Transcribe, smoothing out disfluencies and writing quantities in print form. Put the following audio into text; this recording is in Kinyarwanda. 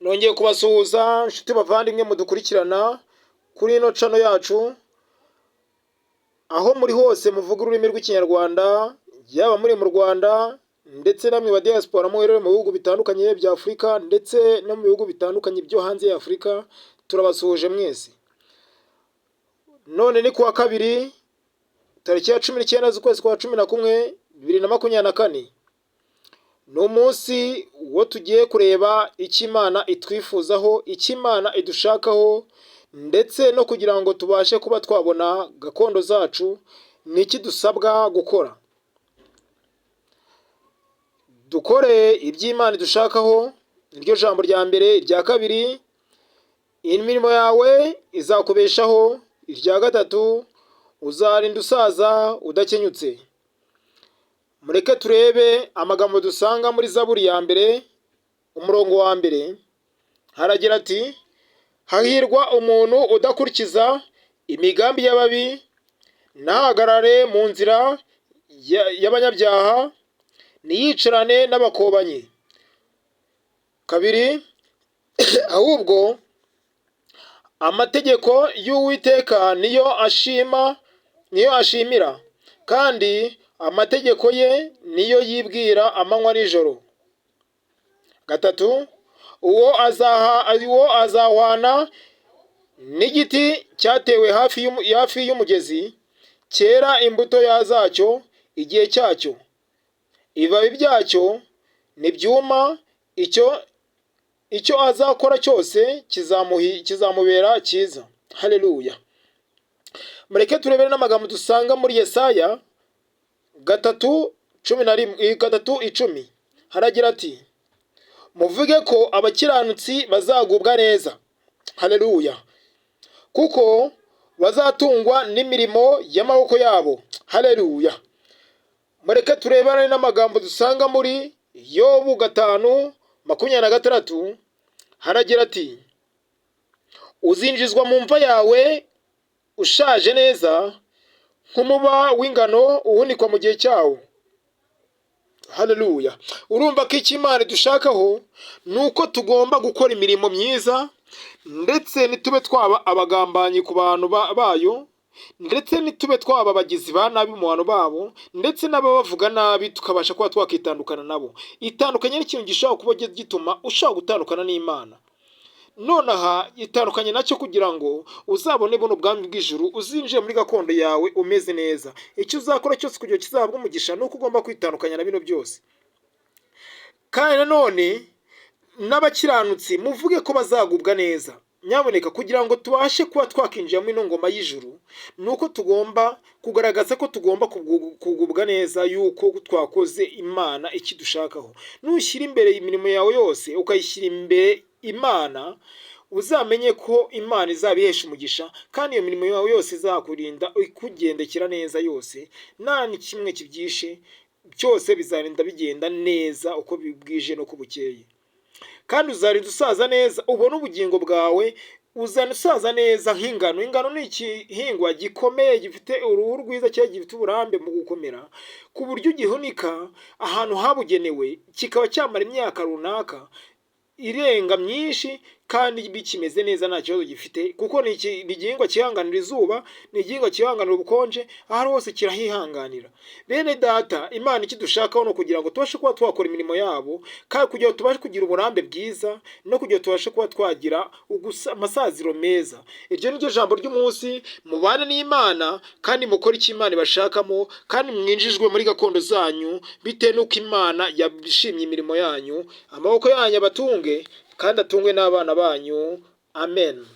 Nongeye kubasuhuza inshuti bavandimwe mudukurikirana kuri ino channel yacu, aho muri hose muvuga ururimi rw'ikinyarwanda, yaba muri mu Rwanda ndetse namwe ba diaspora muherere mu bihugu bitandukanye bya Afurika ndetse no mu bihugu bitandukanye byo hanze ya Afurika, turabasuhuje mwese. None ni kuwa kabiri tariki ya 19 z'ukwezi kwa 11 2024. Ni umunsi wo tugiye kureba icyo Imana itwifuzaho, icyo Imana idushakaho, ndetse no kugira ngo tubashe kuba twabona gakondo zacu, niki dusabwa gukora. Dukore iby'Imana idushakaho, iryo jambo rya mbere. Irya kabiri, imirimo yawe izakubeshaho. Irya gatatu, uzarinda usaza udakenyutse. Mureke turebe amagambo dusanga muri Zaburi ya mbere, umurongo wa mbere. Haragira ati: hahirwa umuntu udakurikiza imigambi y'ababi, ntahagarare mu nzira y'abanyabyaha, niyicarane n'abakobanyi. Kabiri, ahubwo amategeko y'Uwiteka niyo ashimira, kandi amategeko ye niyo yibwira amanywa n'ijoro. Gatatu, uwo azahwana n'igiti cyatewe hafi y'umugezi, cyera imbuto zacyo igihe cyacyo, ibibabi byacyo nibyuma, icyo azakora cyose kizamubera cyiza. Haleluya. Mureke turebere n'amagambo dusanga muri Yesaya 3:10. Haragira ati: muvuge ko abakiranutsi bazagubwa neza. Haleluya. Kuko bazatungwa n'imirimo y'amaboko yabo. Haleluya. Mureke turebane n'amagambo dusanga muri Yobu 5:26. Haragira ati: uzinjizwa mu mva yawe ushaje neza, nk'umuba w'ingano uhunikwa mu gihe cyawo. Haleluya. Urumva ko icyo Imana dushakaho nuko tugomba gukora imirimo myiza, ndetse nitube twaba abagambanyi ku bantu bayo, ndetse nitube twaba abagizi ba nabi mu bantu babo, ndetse n'ababavuga nabi tukabasha kuba twakitandukana nabo. Itandukanye n'ikintu gishobora kuba gituma ushaka gutandukana n'Imana. Nonaha itandukanye nacyo kugira ngo uzabone buno bwami bw'ijuru, uzinjire muri gakondo yawe umeze neza. Icyo uzakora cyose kugira kizahabwe umugisha nuko ugomba kwitandukanya na bino byose. Kandi nanone n'abakiranutsi muvuge ko bazagubwa neza. Nyaboneka kugira ngo tubashe kuba twakinjira muri ino ngoma y'ijuru, nuko tugomba kugaragaza ko tugomba kugubwa neza, yuko twakoze Imana ikidushakaho. Nushyira imbere imirimo yawe yose ukayishyira imbere Imana, uzamenye ko Imana izabihesha umugisha, kandi iyo mirimo yawe yose izakurinda ikugendekera neza yose, nta kimwe kibyishe, byose bizarinda bigenda neza uko bwije no kubukeye. Kandi uzarinda usaza neza, ubone ubugingo bwawe uzana usaza neza nk'ingano. Ingano ni igihingwa gikomeye, gifite uruhu rwiza cyangwa gifite uburambe mu gukomera, ku buryo ugihunika ahantu habugenewe kikaba cyamara imyaka runaka irenga myinshi, kandi bikimeze neza nta kibazo gifite, kuko ni igihingwa cyihanganira izuba, ni igihingwa cyihanganira ubukonje, aho hose kirahihanganira. Bene data, Imana ikidushakaho no kugira ngo tubashe kuba twakora imirimo yabo, kandi kugira ngo tubashe kugira uburambe bwiza, no kugira ngo tubashe kuba twagira amasaziro meza. Iryo ni ryo jambo ry'umunsi. Mubane n'Imana kandi mukore icyo Imana ibashakamo, kandi mwinjijwe muri gakondo zanyu bitewe n'uko Imana yabishimye imirimo yanyu. Amaboko yanyu abatunge kandi atungwe n'abana banyu. Amen.